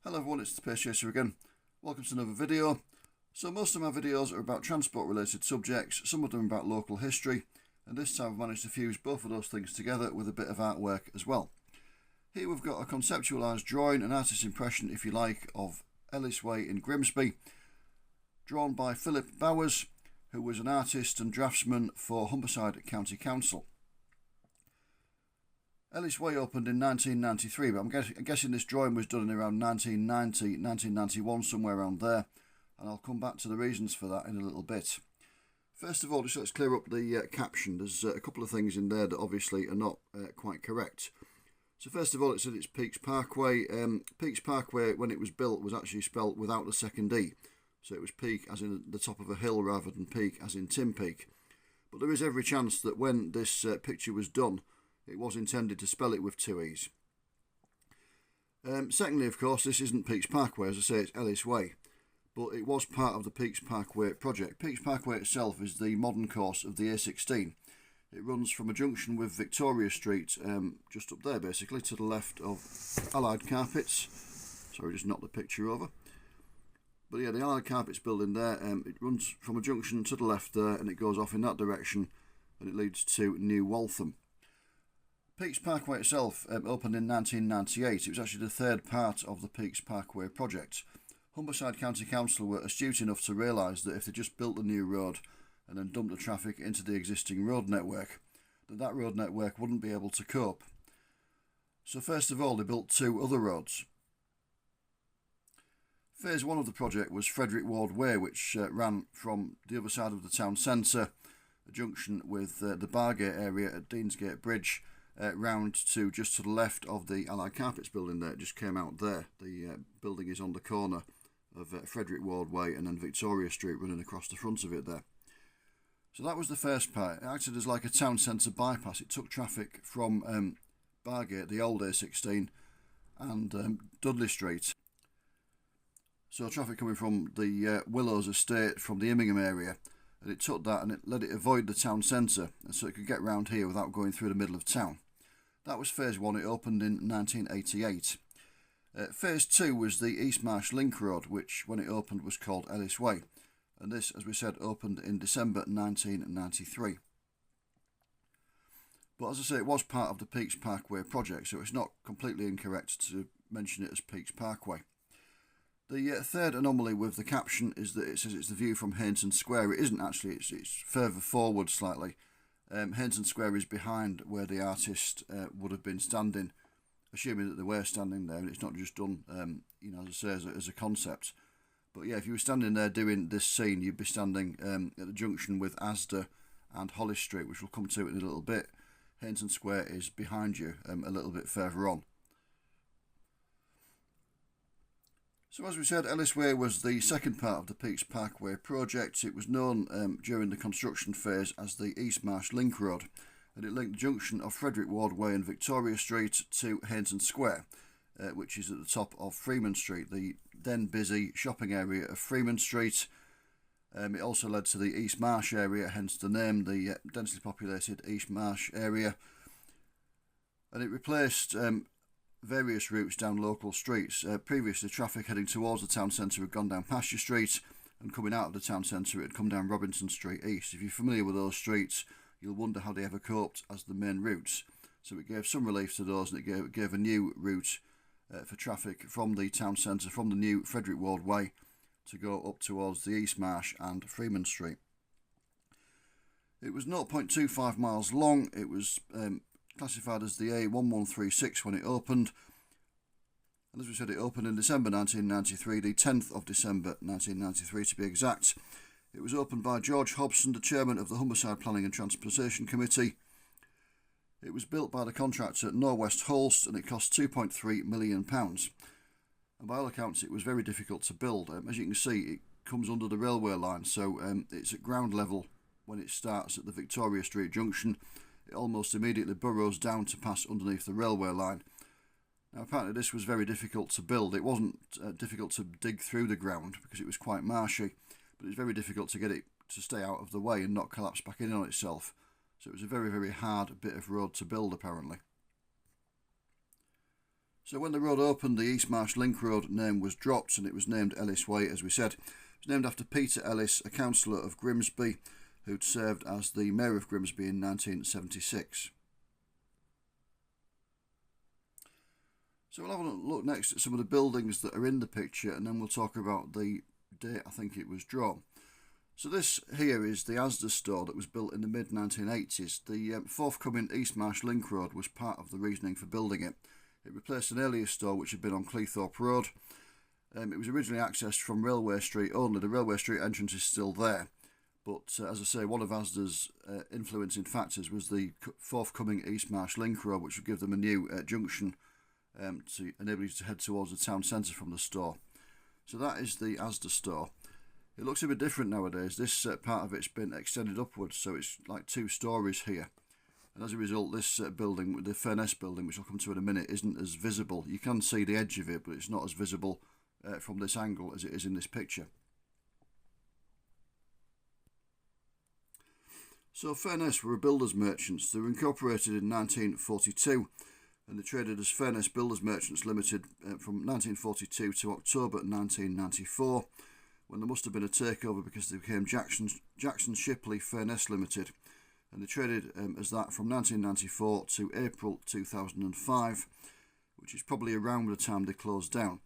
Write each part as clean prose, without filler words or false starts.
Hello everyone, it's the Pace Chaser again. Welcome to another video. So most of my videos are about transport related subjects, some of them about local history, and this time I've managed to fuse both of those things together with a bit of artwork as well. Here we've got a conceptualised drawing, an artist's impression if you like, of Ellis Way in Grimsby, drawn by Philip Bowers, who was an artist and draftsman for Humberside County Council. Ellis Way opened in 1993, but I'm guessing this drawing was done in around 1990, 1991, somewhere around there, and I'll come back to the reasons for that in a little bit. First of all, just let's clear up the caption. There's a couple of things in there that obviously are not quite correct. So first of all, it said it's Peaks Parkway. Peaks Parkway, when it was built, was actually spelt without the second E. So it was Peak as in the top of a hill rather than Peak as in Tim Peak. But there is every chance that when this picture was done, it was intended to spell it with two E's. Secondly, of course, this isn't Peaks Parkway, as I say, it's Ellis Way. But it was part of the Peaks Parkway project. Peaks Parkway itself is the modern course of the A16. It runs from a junction with Victoria Street, just up there basically, to the left of Allied Carpets. Sorry, just knocked the picture over. But yeah, the Allied Carpets building there, it runs from a junction to the left there, and it goes off in that direction, and it leads to New Waltham. Peaks Parkway itself opened in 1998. It was actually the third part of the Peaks Parkway project. Humberside County Council were astute enough to realise that if they just built the new road and then dumped the traffic into the existing road network, that road network wouldn't be able to cope. So first of all, they built two other roads. Phase 1 of the project was Frederick Ward Way, which ran from the other side of the town centre, a junction with the Bargate area at Deansgate Bridge, round to just to the left of the Allied Carpets building there. It just came out there. The building is on the corner of Frederick Ward Way and then Victoria Street running across the front of it there. So that was the first part. It acted as like a town centre bypass. It took traffic from Bargate, the old A16, and Dudley Street. So traffic coming from the Willows estate from the Immingham area, and it took that and it let it avoid the town centre, and so it could get round here without going through the middle of town. That was phase 1. It opened in 1988. Phase 2 was the East Marsh Link Road, which when it opened was called Ellis Way, and this, as we said, opened in December 1993. But as I say, it was part of the Peaks Parkway project, so it's not completely incorrect to mention it as Peaks Parkway. The third anomaly with the caption is that it says it's the view from Hainton Square. It isn't actually, it's further forward slightly. Hainton Square is behind where the artist would have been standing, assuming that they were standing there, and it's not just done, as I say, as a concept. But yeah, if you were standing there doing this scene, you'd be standing at the junction with Asda and Hollis Street, which we'll come to in a little bit. Hainton Square is behind you, a little bit further on. So as we said, Ellis Way was the second part of the Peaks Parkway project. It was known during the construction phase as the East Marsh Link Road, and it linked the junction of Frederick Ward Way and Victoria Street to Hainton Square, which is at the top of Freeman Street, the then busy shopping area of Freeman Street. It also led to the East Marsh area, hence the name, the densely populated East Marsh area, and it replaced various routes down local streets. Previously, traffic heading towards the town centre had gone down Pasture Street, and coming out of the town centre it had come down Robinson Street East. If you're familiar with those streets, you'll wonder how they ever coped as the main routes. So it gave some relief to those, and it gave a new route for traffic from the town centre, from the new Frederick Ward Way, to go up towards the East Marsh and Freeman Street. It was 0.25 miles long. It was classified as the A1136 when it opened, and as we said, it opened in December 1993, the 10th of December 1993 to be exact. It was opened by George Hobson, the chairman of the Humberside Planning and Transportation Committee. It was built by the contractor Norwest Holst, and it cost £2.3 million. And by all accounts, it was very difficult to build. As you can see, it comes under the railway line, so it's at ground level when it starts at the Victoria Street junction. It almost immediately burrows down to pass underneath the railway line. Now apparently this was very difficult to build. It wasn't difficult to dig through the ground because it was quite marshy, but it was very difficult to get it to stay out of the way and not collapse back in on itself. So it was a very, very hard bit of road to build apparently. So when the road opened, the East Marsh Link Road name was dropped and it was named Ellis Way, as we said. It was named after Peter Ellis, a councillor of Grimsby, who'd served as the Mayor of Grimsby in 1976. So we'll have a look next at some of the buildings that are in the picture, and then we'll talk about the date I think it was drawn. So this here is the Asda store that was built in the mid-1980s. The forthcoming East Marsh Link Road was part of the reasoning for building it. It replaced an earlier store which had been on Cleethorpes Road. It was originally accessed from Railway Street only. The Railway Street entrance is still there. But as I say, one of Asda's influencing factors was the forthcoming East Marsh Link Road, which would give them a new junction to enable you to head towards the town centre from the store. So that is the Asda store. It looks a bit different nowadays. This part of it's been extended upwards, so it's like 2 stories here. And as a result, this building, the Furness building, which I'll come to in a minute, isn't as visible. You can see the edge of it, but it's not as visible from this angle as it is in this picture. So Furness were a builders merchants. They were incorporated in 1942 and they traded as Furness Builders Merchants Limited from 1942 to October 1994, when there must have been a takeover because they became Jackson Shipley Furness Limited, and they traded as that from 1994 to April 2005, which is probably around the time they closed down.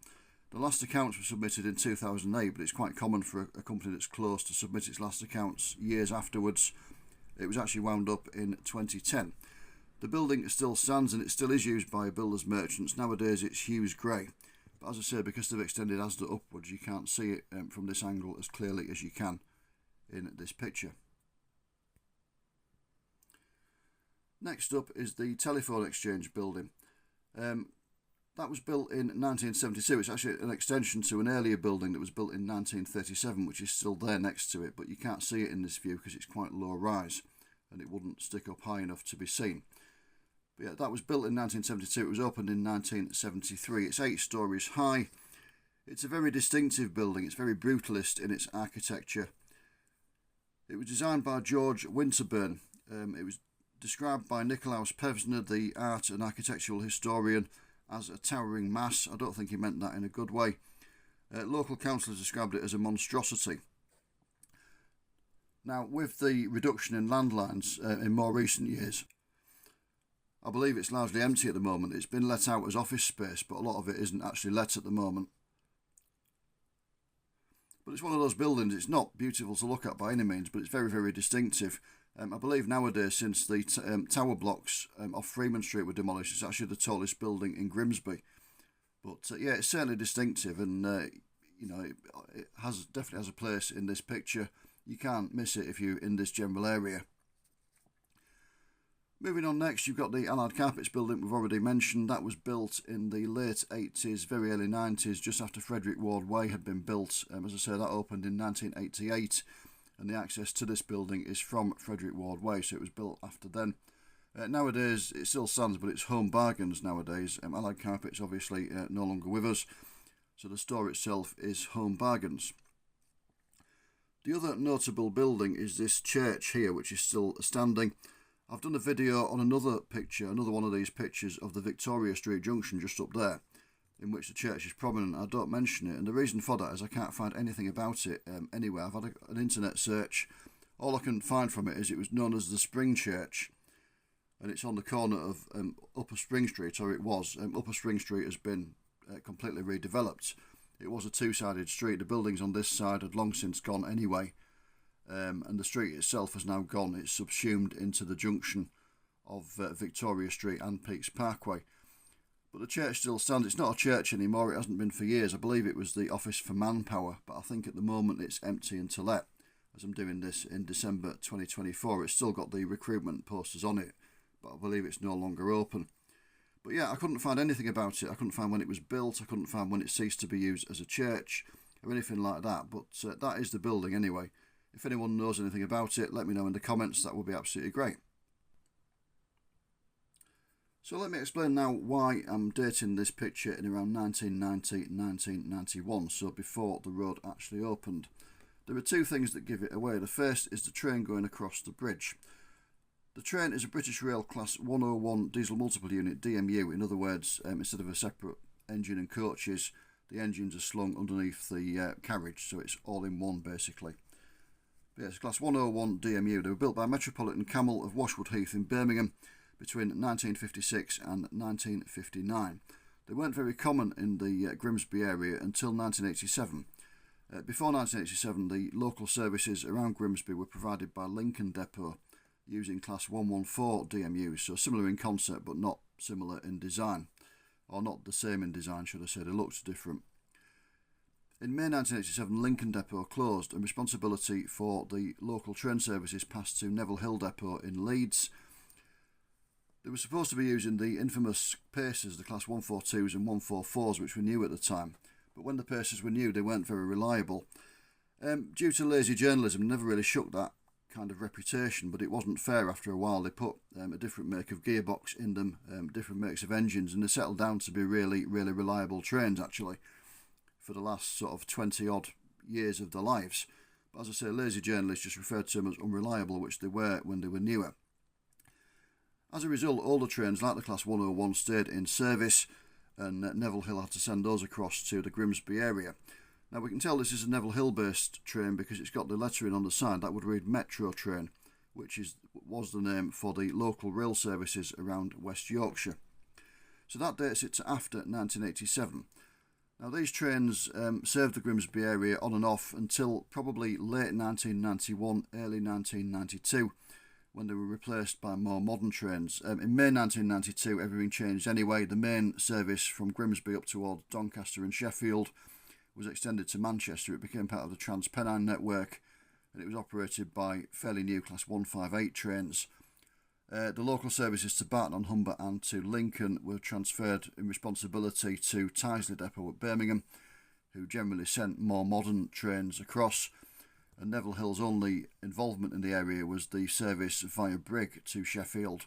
The last accounts were submitted in 2008, but it's quite common for a company that's closed to submit its last accounts years afterwards. It was actually wound up in 2010. The building still stands and it still is used by builders merchants. Nowadays it's Hughes Grey, but as I say, because they've extended Asda upwards, you can't see it from this angle as clearly as you can in this picture. Next up is the Telephone Exchange building. That was built in 1972. It's actually an extension to an earlier building that was built in 1937, which is still there next to it, but you can't see it in this view because it's quite low rise and it wouldn't stick up high enough to be seen. But yeah, that was built in 1972. It was opened in 1973. It's 8 stories high. It's a very distinctive building. It's very brutalist in its architecture. It was designed by George Winterburn. It was described by Nicolaus Pevsner, the art and architectural historian, as a towering mass. I don't think he meant that in a good way. Local councillors described it as a monstrosity. Now, with the reduction in landlines in more recent years, I believe it's largely empty at the moment. It's been let out as office space, but a lot of it isn't actually let at the moment. But it's one of those buildings, it's not beautiful to look at by any means, but it's very, very distinctive. I believe nowadays, since the tower blocks off Freeman Street were demolished, it's actually the tallest building in Grimsby. But yeah, it's certainly distinctive, and you know, it definitely has a place in this picture. You can't miss it if you're in this general area. Moving on next, you've got the Allied Carpets building we've already mentioned. That was built in the late 80s, very early 90s, just after Frederick Ward Way had been built. As I say, that opened in 1988, and the access to this building is from Frederick Ward Way, so it was built after then. Nowadays, it still stands, but it's Home Bargains nowadays. Allied Carpets obviously no longer with us, so the store itself is Home Bargains. The other notable building is this church here, which is still standing. I've done a video on another picture, another one of these pictures of the Victoria Street junction just up there, in which the church is prominent. I don't mention it, and the reason for that is I can't find anything about it anywhere. I've had an internet search. All I can find from it is it was known as the Spring Church, and it's on the corner of Upper Spring Street, or it was. Upper Spring Street has been completely redeveloped. It was a 2-sided street. The buildings on this side had long since gone anyway. And the street itself has now gone. It's subsumed into the junction of Victoria Street and Peaks Parkway. But the church still stands. It's not a church anymore. It hasn't been for years. I believe it was the Office for Manpower, but I think at the moment it's empty and to let, as I'm doing this in December 2024. It's still got the recruitment posters on it, but I believe it's no longer open. But yeah, I couldn't find anything about it. I couldn't find when it was built. I couldn't find when it ceased to be used as a church or anything like that. But that is the building anyway. If anyone knows anything about it, let me know in the comments. That would be absolutely great. So let me explain now why I'm dating this picture in around 1990-1991, so before the road actually opened. There are 2 things that give it away. The first is the train going across the bridge. The train is a British Rail Class 101 diesel multiple unit, DMU. In other words, instead of a separate engine and coaches, the engines are slung underneath the carriage, so it's all in one basically. But yeah, it's a Class 101 DMU. They were built by Metropolitan Camel of Washwood Heath in Birmingham between 1956 and 1959. They weren't very common in the Grimsby area until 1987. Before 1987, the local services around Grimsby were provided by Lincoln Depot using Class 114 DMUs, so similar in concept but not similar in design. Or not the same in design, should I say. They looked different. In May 1987, Lincoln Depot closed and responsibility for the local train services passed to Neville Hill Depot in Leeds. They were supposed to be using the infamous Pacers, the Class 142s and 144s, which were new at the time. But when the Pacers were new, they weren't very reliable. Due to lazy journalism, they never really shook that kind of reputation, but it wasn't fair after a while. They put a different make of gearbox in them, different makes of engines, and they settled down to be really, really reliable trains, actually, for the last sort of 20-odd years of their lives. But as I say, lazy journalists just referred to them as unreliable, which they were when they were newer. As a result, all the trains, like the Class 101, stayed in service, and Neville Hill had to send those across to the Grimsby area. Now we can tell this is a Neville Hill based train because it's got the lettering on the side that would read Metro Train, which was the name for the local rail services around West Yorkshire. So that dates it to after 1987. Now these trains served the Grimsby area on and off until probably late 1991, early 1992, when they were replaced by more modern trains. In May 1992 everything changed anyway. The main service from Grimsby up towards Doncaster and Sheffield was extended to Manchester. It became part of the Transpennine network, and it was operated by fairly new Class 158 trains. The local services to Barton-on-Humber and to Lincoln were transferred in responsibility to Tyseley Depot at Birmingham, who generally sent more modern trains across, and Neville Hill's only involvement in the area was the service via Brigg to Sheffield.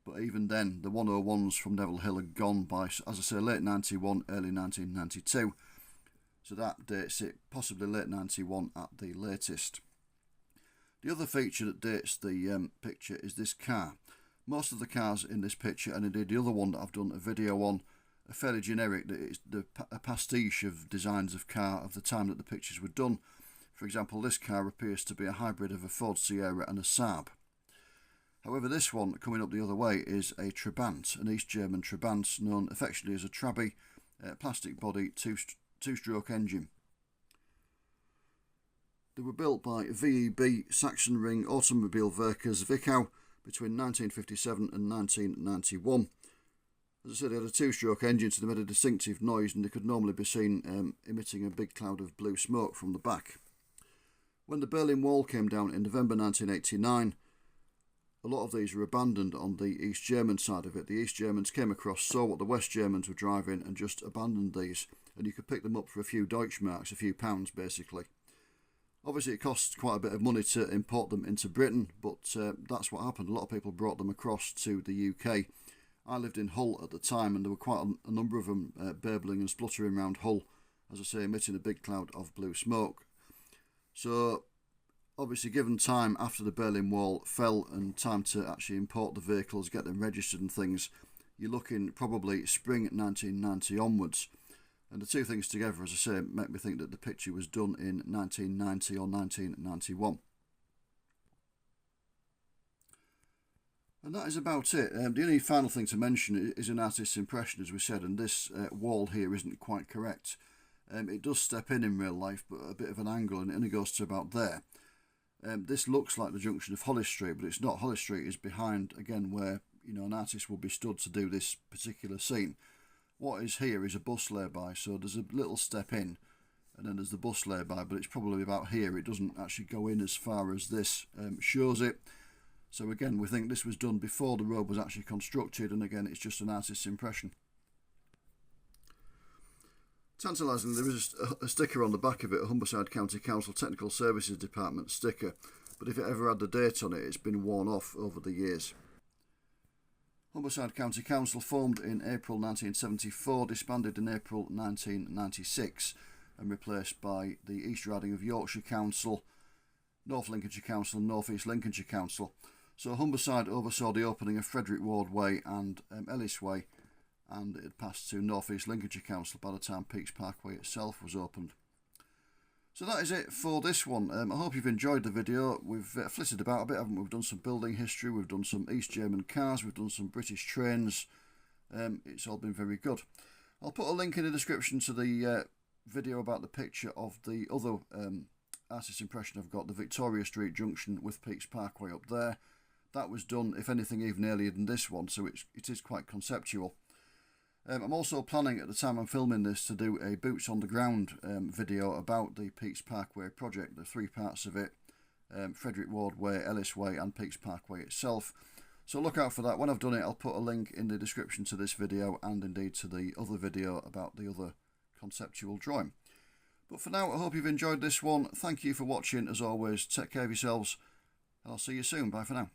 But even then, the 101s from Neville Hill had gone by, as I say, late 91, early 1992. So that dates it possibly late 91 at the latest. The other feature that dates the picture is this car. Most of the cars in this picture, and indeed the other one that I've done a video on, are fairly generic. It's a pastiche of designs of car of the time that the pictures were done. For example, this car appears to be a hybrid of a Ford Sierra and a Saab. However, this one coming up the other way is a Trabant, an East German Trabant, known affectionately as a Trabby, plastic body, two-stroke engine. They were built by VEB Saxon Ring Automobile Werkers Wickau between 1957 and 1991. As I said, they had a two-stroke engine, so they made a distinctive noise, and they could normally be seen emitting a big cloud of blue smoke from the back. When the Berlin Wall came down in November 1989, a lot of these were abandoned on the East German side of it. The East Germans came across, saw what the West Germans were driving, and just abandoned these. And you could pick them up for a few Deutschmarks, a few pounds basically. Obviously it costs quite a bit of money to import them into Britain, but that's what happened. A lot of people brought them across to the UK. I lived in Hull at the time, and there were quite a number of them burbling and spluttering around Hull, as I say, emitting a big cloud of blue smoke. So obviously, given time after the Berlin Wall fell and time to actually import the vehicles, get them registered and things, you're looking probably spring 1990 onwards. And the two things together, as I say, make me think that the picture was done in 1990 or 1991. And that is about it. The only final thing to mention is an artist's impression, as we said, and this wall here isn't quite correct. It does step in real life, but a bit of an angle, and it only goes to about there. This looks like the junction of Hollis Street, but it's not. Hollis Street is behind, again, where an artist will be stood to do this particular scene. What is here is a bus lay-by, so there's a little step in, and then there's the bus lay-by, but it's probably about here. It doesn't actually go in as far as this shows it. So again, we think this was done before the road was actually constructed, and again, it's just an artist's impression. Tantalisingly, there is a sticker on the back of it, a Humberside County Council Technical Services Department sticker, but if it ever had the date on it, it's been worn off over the years. Humberside County Council formed in April 1974, disbanded in April 1996 and replaced by the East Riding of Yorkshire Council, North Lincolnshire Council and North East Lincolnshire Council. So Humberside oversaw the opening of Frederick Ward Way and Ellis Way, and it had passed to North East Lincolnshire Council by the time Peaks Parkway itself was opened. So that is it for this one. I hope you've enjoyed the video. We've flitted about a bit, haven't we? We've done some building history, we've done some East German cars, we've done some British trains. It's all been very good. I'll put a link in the description to the video about the picture of the other artist's impression I've got, the Victoria Street junction with Peaks Parkway up there. That was done, if anything, even earlier than this one, so it is quite conceptual. I'm also planning, at the time I'm filming this, to do a boots on the ground video about the Peaks Parkway project, the 3 parts of it, Frederick Ward Way, Ellis Way and Peaks Parkway itself. So look out for that. When I've done it, I'll put a link in the description to this video and indeed to the other video about the other conceptual drawing. But for now, I hope you've enjoyed this one. Thank you for watching, as always. Take care of yourselves, and I'll see you soon. Bye for now.